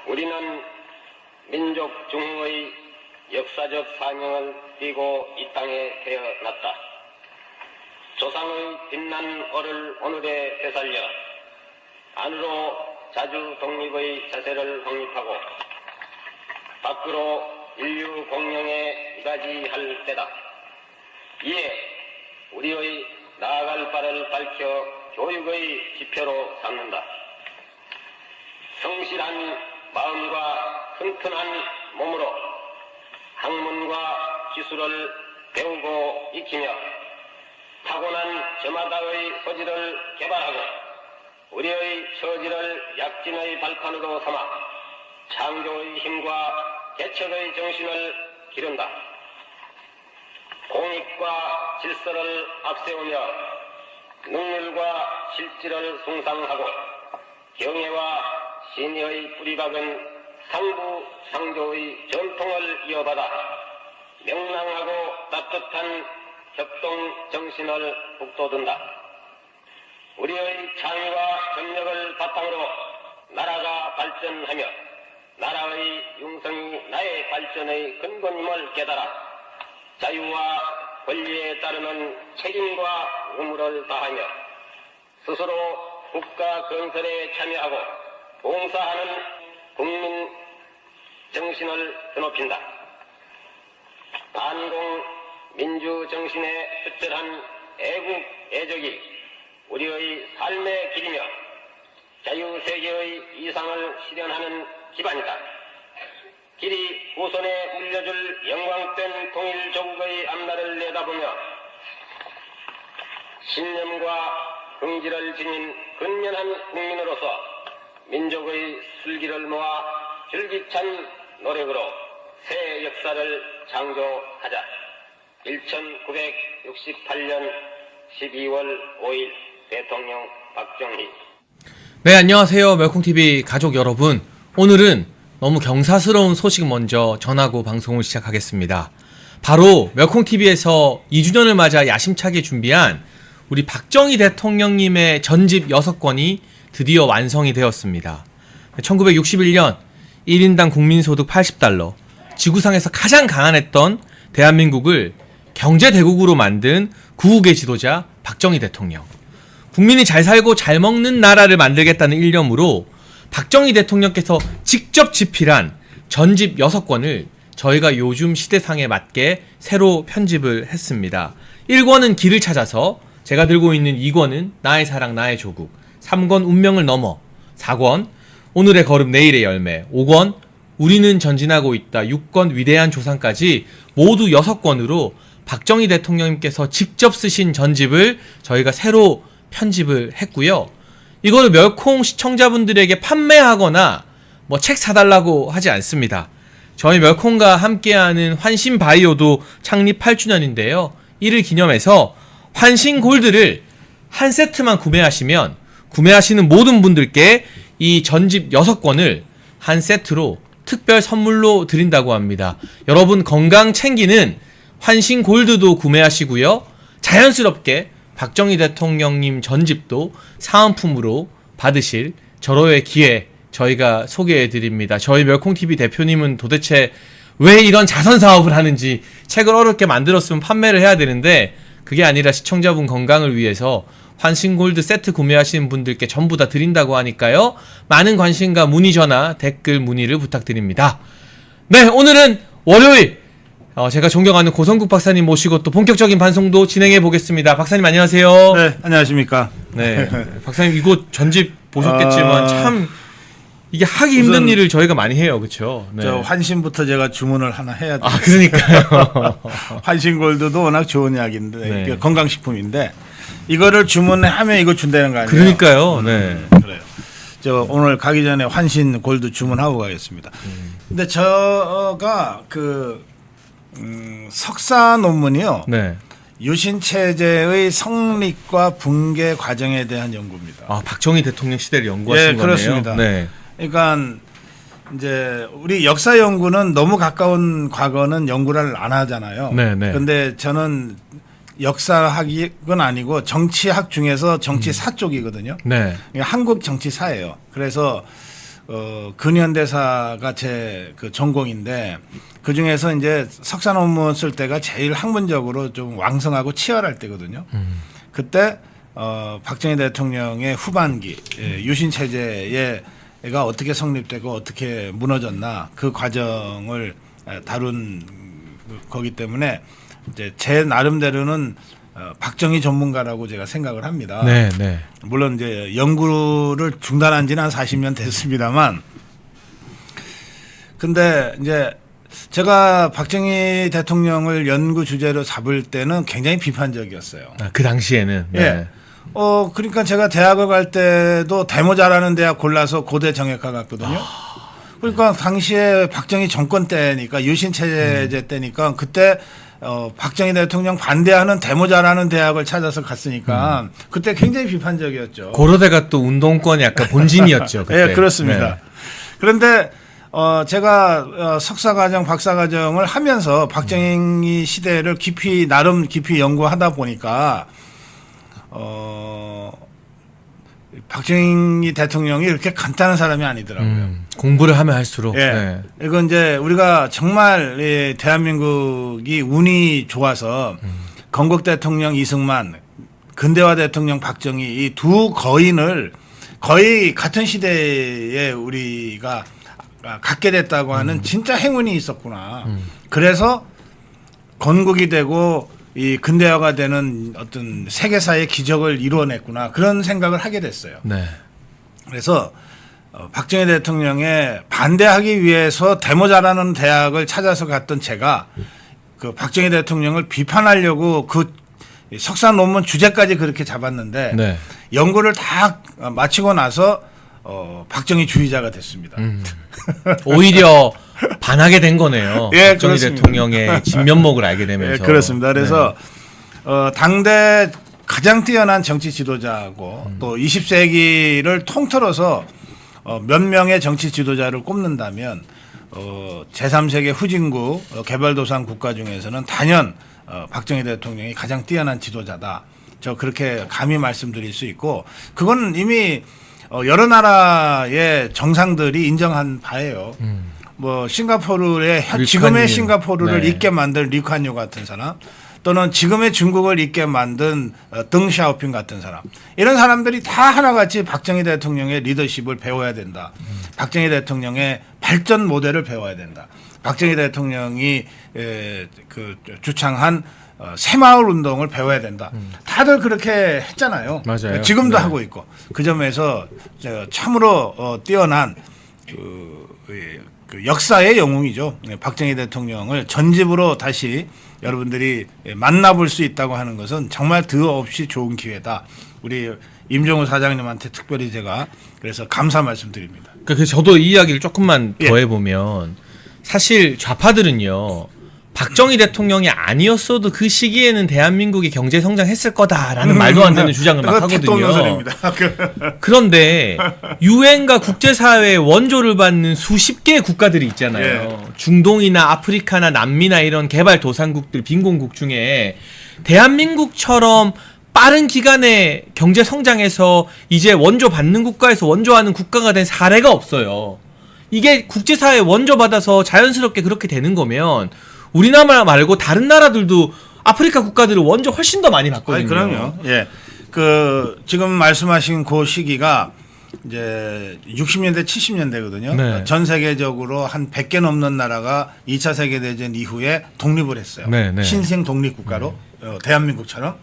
우리는 민족 중흥의 역사적 사명을 띠고 이 땅에 태어났다. 조상의 빛난 얼을 오늘에 되살려 안으로 자주 독립의 자세를 확립하고 밖으로 인류 공영에 이가지할 때다. 이에 우리의 나아갈 바를 밝혀 교육의 지표로 삼는다. 성실한 마음과 튼튼한 몸으로 학문과 기술을 배우고 익히며 타고난 저마다의 소질을 개발하고 우리의 처지를 약진의 발판으로 삼아 창조의 힘과 개척의 정신을 기른다. 공익과 질서를 앞세우며 능률과 실질을 숭상하고 경애와 신의의 뿌리박은 상부상조의 전통을 이어받아 명랑하고 따뜻한 협동 정신을 북돋운다. 우리의 창의와 협력을 바탕으로 나라가 발전하며 나라의 융성이 나의 발전의 근본임을 깨달아 자유와 권리에 따르는 책임과 의무를 다하며 스스로 국가 건설에 참여하고 봉사하는 국민 정신을 드높인다. 반공 민주 정신의 투철한 애국 애적이 우리의 삶의 길이며 자유세계의 이상을 실현하는 기반이다. 길이 후손에 물려줄 영광된 통일조국의 앞날을 내다보며 신념과 긍지를 지닌 근면한 국민으로서 민족의 슬기를 모아 줄기찬 노력으로 새 역사를 창조하자. 1968년 12월 5일 대통령 박정희. 네, 안녕하세요. 멸콩TV 가족 여러분. 오늘은 너무 경사스러운 소식 먼저 전하고 방송을 시작하겠습니다. 바로 멸콩TV에서 2주년을 맞아 야심차게 준비한 우리 박정희 대통령님의 전집 6권이 드디어 완성이 되었습니다. 1961년 1인당 국민소득 80달러, 지구상에서 가장 가난했던 대한민국을 경제대국으로 만든 구국의 지도자 박정희 대통령. 국민이 잘 살고 잘 먹는 나라를 만들겠다는 일념으로 박정희 대통령께서 직접 집필한 전집 6권을 저희가 요즘 시대상에 맞게 새로 편집을 했습니다. 1권은 길을 찾아서, 제가 들고 있는 2권은 나의 사랑 나의 조국, 3권 운명을 넘어, 4권 오늘의 걸음 내일의 열매, 5권 우리는 전진하고 있다, 6권 위대한 조상까지 모두 6권으로 박정희 대통령님께서 직접 쓰신 전집을 저희가 새로 편집을 했고요. 이거를 멸콩 시청자분들에게 판매하거나 뭐 책 사달라고 하지 않습니다. 저희 멸콩과 함께하는 환신바이오도 창립 8주년인데요. 이를 기념해서 환신골드를 한 세트만 구매하시면 구매하시는 모든 분들께 이 전집 6권을 한 세트로 특별 선물로 드린다고 합니다. 여러분 건강 챙기는 환신골드도 구매하시고요. 자연스럽게 박정희 대통령님 전집도 사은품으로 받으실 절호의 기회 저희가 소개해드립니다. 저희 멸콩TV 대표님은 도대체 왜 이런 자선사업을 하는지, 책을 어렵게 만들었으면 판매를 해야 되는데 그게 아니라 시청자분 건강을 위해서 환신골드 세트 구매하시는 분들께 전부 다 드린다고 하니까요. 많은 관심과 문의 전화, 댓글 문의를 부탁드립니다. 네, 오늘은 월요일 제가 존경하는 고성국 박사님 모시고 또 본격적인 방송도 진행해 보겠습니다. 박사님 안녕하세요. 네, 안녕하십니까. 네, 박사님 이거 전집 보셨겠지만 참 이게 하기 힘든 일을 저희가 많이 해요, 그렇죠? 네. 저 환신부터 제가 주문을 하나 해야 돼요. 아, 그러니까요. 환신골드도 워낙 좋은 약인데 네. 이게 건강식품인데 이거를 주문하면 이거 준다는 거 아니에요? 그러니까요. 네. 그래요. 저 오늘 가기 전에 환신골드 주문하고 가겠습니다. 근데 저가 석사 논문이요. 네. 유신 체제의 성립과 붕괴 과정에 대한 연구입니다. 아, 박정희 대통령 시대를 연구하신 네, 거네요. 그렇습니다. 네. 그러니까 이제 우리 역사 연구는 너무 가까운 과거는 연구를 안 하잖아요. 네, 네. 근데 저는 역사학은 아니고 정치학 중에서 정치사 쪽이거든요. 네. 한국 정치사예요. 그래서 근현대사가 제 그 전공인데 그 중에서 이제 석사 논문 쓸 때가 제일 학문적으로 좀 왕성하고 치열할 때거든요. 그때 박정희 대통령의 후반기 유신 체제가 어떻게 성립되고 어떻게 무너졌나 그 과정을 다룬 거기 때문에 이제 제 나름대로는 박정희 전문가라고 제가 생각을 합니다. 네, 네. 물론 이제 연구를 중단한 지는 한 40년 됐습니다만, 근데 이제 제가 박정희 대통령을 연구 주제로 잡을 때는 굉장히 비판적이었어요. 아, 그 당시에는. 네. 예. 그러니까 제가 대학을 갈 때도 데모 잘하는 대학 골라서 고대 정예과 갔거든요. 그러니까 당시에 박정희 정권 때니까 유신 체제 때니까 그때 박정희 대통령 반대하는 데모 잘하는 대학을 찾아서 갔으니까 그때 굉장히 비판적이었죠. 고려대가 또 운동권 약간 본진이었죠. 그때. 예, 그렇습니다. 네. 그런데 제가 석사과정, 박사과정을 하면서 박정희 시대를 나름 깊이 연구하다 보니까 박정희 대통령이 이렇게 간단한 사람이 아니더라고요. 공부를 하면 할수록. 예. 네. 이건 이제 우리가 정말 대한민국이 운이 좋아서 건국 대통령 이승만, 근대화 대통령 박정희 이 두 거인을 거의 같은 시대에 우리가 갖게 됐다고 하는 진짜 행운이 있었구나. 그래서 건국이 되고 이 근대화가 되는 어떤 세계사의 기적을 이루어냈구나. 그런 생각을 하게 됐어요. 네. 그래서 박정희 대통령에 반대하기 위해서 데모 잘하는 대학을 찾아서 갔던 제가 그 박정희 대통령을 비판하려고 그 석사 논문 주제까지 그렇게 잡았는데 네. 연구를 다 마치고 나서 박정희 주의자가 됐습니다. 오히려 반하게 된 거네요. 예, 박정희 그렇습니다. 대통령의 진면목을 알게 되면서. 예, 그렇습니다. 그래서 네. 당대 가장 뛰어난 정치 지도자고 또 20세기를 통틀어서 몇 명의 정치 지도자를 꼽는다면 제3세계 후진국 개발도상 국가 중에서는 단연 박정희 대통령이 가장 뛰어난 지도자다. 저 그렇게 감히 말씀드릴 수 있고 그건 이미 여러 나라의 정상들이 인정한 바예요. 뭐 싱가포르의 지금의 싱가포르를 네. 있게 만든 리칸유 같은 사람 또는 지금의 중국을 있게 만든 덩 샤오핑 같은 사람 이런 사람들이 다 하나같이 박정희 대통령의 리더십을 배워야 된다. 박정희 대통령의 발전 모델을 배워야 된다. 박정희 대통령이 그 주창한 새마을 운동을 배워야 된다. 다들 그렇게 했잖아요. 맞아요. 지금도 네. 하고 있고 그 점에서 참으로 뛰어난 그 역사의 영웅이죠. 박정희 대통령을 전집으로 다시 여러분들이 만나볼 수 있다고 하는 것은 정말 더없이 좋은 기회다. 우리 임종우 사장님한테 특별히 제가 그래서 감사 말씀드립니다. 그러니까 저도 이 이야기를 조금만 예. 더 해보면 사실 좌파들은요. 박정희 대통령이 아니었어도 그 시기에는 대한민국이 경제 성장했을 거다라는 말도 안 되는 주장을 막 하거든요. 소리입니다. 그런데 유엔과 국제사회의 원조를 받는 수십 개의 국가들이 있잖아요. 예. 중동이나 아프리카나 남미나 이런 개발도상국들, 빈곤국 중에 대한민국처럼 빠른 기간에 경제 성장해서 이제 원조 받는 국가에서 원조하는 국가가 된 사례가 없어요. 이게 국제사회 원조 받아서 자연스럽게 그렇게 되는 거면 우리나라 말고 다른 나라들도 아프리카 국가들은 원조 훨씬 더 많이 받거든요. 아니, 그럼요. 예. 그 지금 말씀하신 그 시기가 이제 60년대 70년대거든요. 네. 전 세계적으로 한 100개 넘는 나라가 2차 세계 대전 이후에 독립을 했어요. 네, 네. 신생 독립 국가로 대한민국처럼.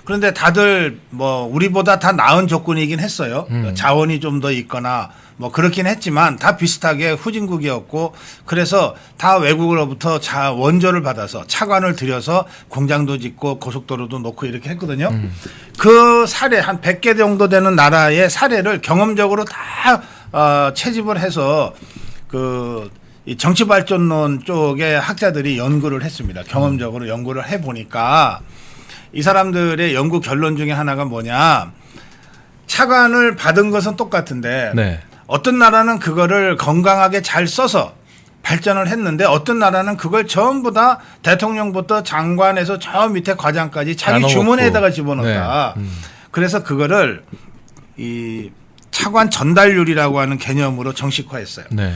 그런데 다들 뭐 우리보다 다 나은 조건이긴 했어요. 자원이 좀 더 있거나 뭐 그렇긴 했지만 다 비슷하게 후진국이었고 그래서 다 외국으로부터 원조를 받아서 차관을 들여서 공장도 짓고 고속도로도 놓고 이렇게 했거든요. 그 사례 한 100개 정도 되는 나라의 사례를 경험적으로 다 채집을 해서 이 정치발전론 쪽에 학자들이 연구를 했습니다. 경험적으로 연구를 해보니까 이 사람들의 연구 결론 중에 하나가 뭐냐. 차관을 받은 것은 똑같은데 네. 어떤 나라는 그거를 건강하게 잘 써서 발전을 했는데 어떤 나라는 그걸 전부 다 대통령부터 장관에서 저 밑에 과장까지 자기 나눠먹고. 주머니에다가 집어넣었다. 네. 그래서 그거를 이 차관 전달률이라고 하는 개념으로 정식화했어요. 네.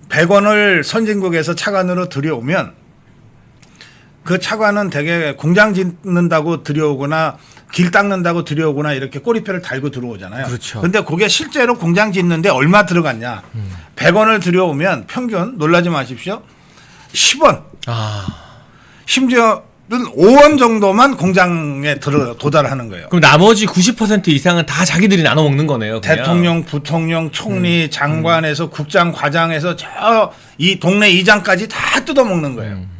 100원을 선진국에서 차관으로 들여오면 그 차관은 대개 공장 짓는다고 들여오거나 길 닦는다고 들여오거나 이렇게 꼬리표를 달고 들어오잖아요. 그렇죠. 근데 그게 실제로 공장 짓는데 얼마 들어갔냐. 100원을 들여오면 평균 놀라지 마십시오. 10원. 아. 심지어는 5원 정도만 공장에 도달하는 거예요. 그럼 나머지 90% 이상은 다 자기들이 나눠 먹는 거네요. 그냥. 대통령, 부통령, 총리, 장관에서 국장, 과장에서 저 이 동네 이장까지 다 뜯어먹는 거예요.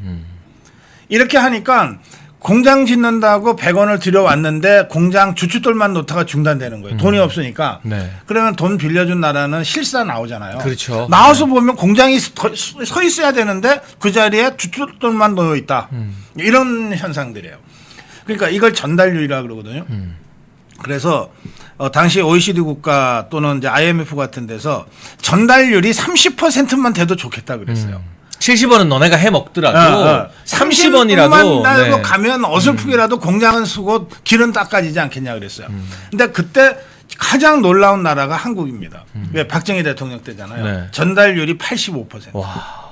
이렇게 하니까 공장 짓는다고 100원을 들여왔는데 공장 주춧돌만 놓다가 중단되는 거예요. 돈이 없으니까. 네. 그러면 돈 빌려준 나라는 실사 나오잖아요. 그렇죠. 나와서 보면 공장이 서 있어야 되는데 그 자리에 주춧돌만 놓여 있다. 이런 현상들이에요. 그러니까 이걸 전달률이라고 그러거든요. 그래서 당시 OECD 국가 또는 이제 IMF 같은 데서 전달률이 30%만 돼도 좋겠다 그랬어요. 70원은 너네가 해 먹더라도 30원이라도 30원만 가면 어설프게라도 공장은 쓰고 길은 닦아지지 않겠냐 그랬어요. 근데 그때 가장 놀라운 나라가 한국입니다. 왜 박정희 대통령 때잖아요. 네. 전달률이 85%. 와.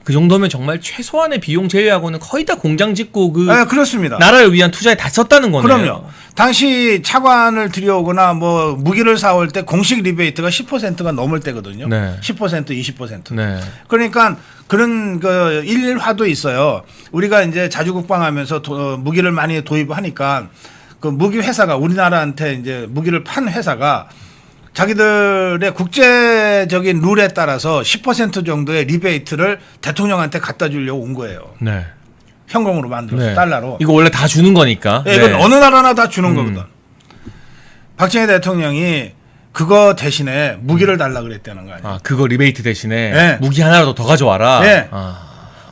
그 정도면 정말 최소한의 비용 제외하고는 거의 다 공장 짓고 그 네, 그렇습니다. 나라를 위한 투자에 다 썼다는 거네요. 그럼요. 당시 차관을 들여오거나 뭐 무기를 사올 때 공식 리베이트가 10%가 넘을 때거든요. 네. 10%, 20%. 네. 그러니까 그런 그 일화도 있어요. 우리가 이제 자주국방하면서 무기를 많이 도입하니까 그 무기 회사가 우리나라한테 이제 무기를 판 회사가 자기들의 국제적인 룰에 따라서 10% 정도의 리베이트를 대통령한테 갖다 주려고 온 거예요. 네. 현금으로 만들어서 네. 달러로. 이거 원래 다 주는 거니까. 네, 이건 어느 나라나 다 주는 거거든. 박정희 대통령이 그거 대신에 무기를 달라 그랬다는 거 아니에요. 아, 그거 리베이트 대신에 네. 무기 하나라도 더 가져와라. 네. 아.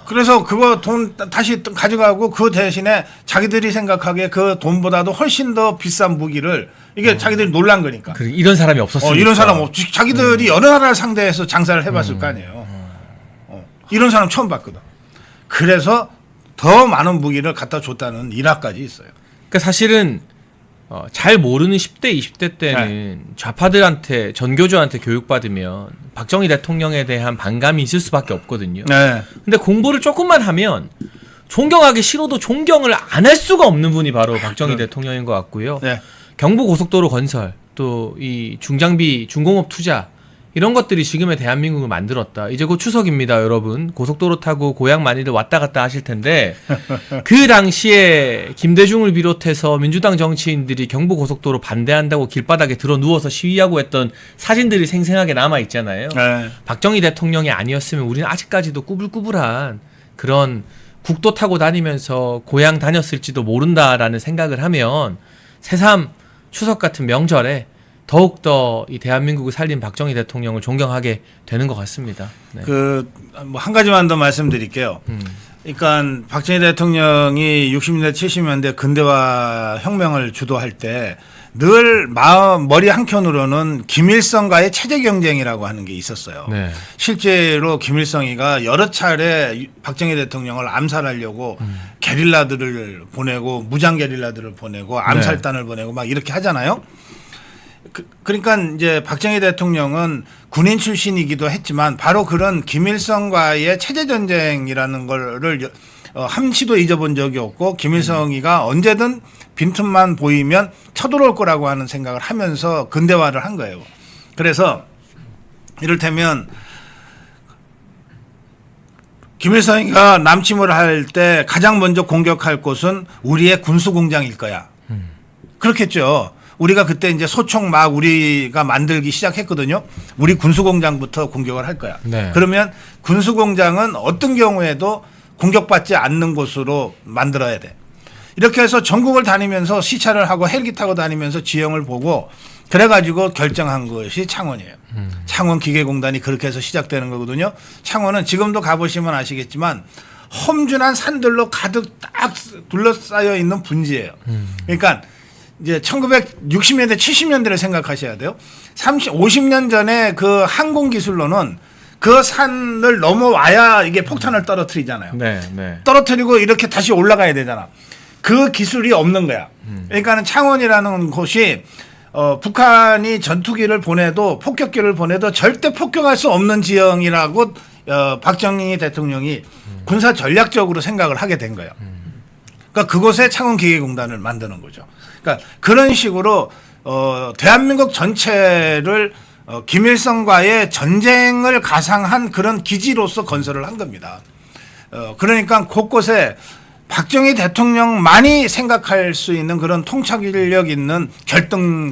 그래서 그거 돈 다시 가져가고 그 대신에 자기들이 생각하기에 그 돈보다도 훨씬 더 비싼 무기를 이게 자기들이 놀란 거니까. 이런 사람이 없었으니까. 이런 사람 없지. 자기들이 여러 나라를 상대해서 장사를 해봤을 거 아니에요. 이런 사람 처음 봤거든. 그래서 더 많은 무기를 갖다 줬다는 일화까지 있어요. 그러니까 사실은 잘 모르는 10대, 20대 때는 좌파들한테 전교조한테 교육받으면 박정희 대통령에 대한 반감이 있을 수밖에 없거든요. 네. 근데 공부를 조금만 하면 존경하기 싫어도 존경을 안 할 수가 없는 분이 바로 박정희 대통령인 것 같고요. 네. 경부고속도로 건설, 또 이 중장비, 중공업 투자 이런 것들이 지금의 대한민국을 만들었다. 이제 곧 추석입니다, 여러분. 고속도로 타고 고향 많이들 왔다 갔다 하실 텐데 그 당시에 김대중을 비롯해서 민주당 정치인들이 경부고속도로 반대한다고 길바닥에 들어 누워서 시위하고 했던 사진들이 생생하게 남아 있잖아요. 네. 박정희 대통령이 아니었으면 우리는 아직까지도 꾸불꾸불한 그런 국도 타고 다니면서 고향 다녔을지도 모른다라는 생각을 하면 새삼 추석 같은 명절에 더욱더 이 대한민국을 살린 박정희 대통령을 존경하게 되는 것 같습니다. 네. 뭐 한 가지만 더 말씀드릴게요. 그러니까 박정희 대통령이 60년대 70년대 근대화 혁명을 주도할 때 늘 머리 한켠으로는 김일성과의 체제 경쟁이라고 하는 게 있었어요. 네. 실제로 김일성이가 여러 차례 박정희 대통령을 암살하려고 게릴라들을 보내고 무장 게릴라들을 보내고 암살단을 보내고 막 이렇게 하잖아요. 그러니까 이제 박정희 대통령은 군인 출신이기도 했지만 바로 그런 김일성과의 체제 전쟁이라는 거를 한시도 잊어본 적이 없고 김일성이가 언제든 빈틈만 보이면 쳐들어올 거라고 하는 생각을 하면서 근대화를 한 거예요. 그래서 이를테면 김일성이가 남침을 할 때 가장 먼저 공격할 곳은 우리의 군수공장일 거야. 그렇겠죠. 우리가 그때 이제 소총 막 우리가 만들기 시작했거든요. 우리 군수공장부터 공격을 할 거야. 네. 그러면 군수공장은 어떤 경우에도 공격받지 않는 곳으로 만들어야 돼. 이렇게 해서 전국을 다니면서 시찰을 하고 헬기 타고 다니면서 지형을 보고 그래가지고 결정한 것이 창원이에요. 창원 기계공단이 그렇게 해서 시작되는 거거든요. 창원은 지금도 가보시면 아시겠지만 험준한 산들로 가득 딱 둘러싸여 있는 분지예요. 그러니까 이제 1960년대, 70년대를 생각하셔야 돼요. 50년 전에 그 항공 기술로는 그 산을 넘어와야 이게 폭탄을 떨어뜨리잖아요. 네, 네. 떨어뜨리고 이렇게 다시 올라가야 되잖아. 그 기술이 없는 거야. 그러니까는 창원이라는 곳이 북한이 전투기를 보내도 폭격기를 보내도 절대 폭격할 수 없는 지형이라고 박정희 대통령이 군사 전략적으로 생각을 하게 된 거예요. 그러니까 그곳에 창원기계공단을 만드는 거죠. 그러니까 그런 식으로 대한민국 전체를 김일성과의 전쟁을 가상한 그런 기지로서 건설을 한 겁니다. 그러니까 곳곳에 박정희 대통령만이 생각할 수 있는 그런 통찰력 있는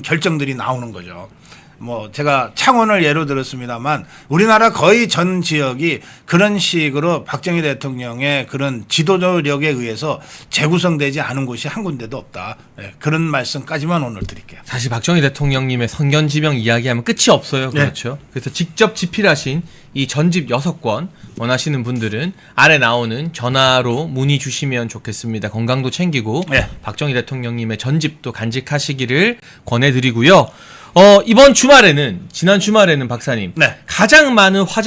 결정들이 나오는 거죠. 뭐 제가 창원을 예로 들었습니다만 우리나라 거의 전 지역이 그런 식으로 박정희 대통령의 그런 지도력에 의해서 재구성되지 않은 곳이 한 군데도 없다. 네, 그런 말씀까지만 오늘 드릴게요. 사실 박정희 대통령님의 선견지명 이야기하면 끝이 없어요. 그렇죠. 그래서 직접 집필하신 이 전집 6권 원하시는 분들은 아래 나오는 전화로 문의 주시면 좋겠습니다. 건강도 챙기고 박정희 대통령님의 전집도 간직하시기를 권해드리고요. 이번 주말에는 지난 주말에는 박사님 가장 많은 화제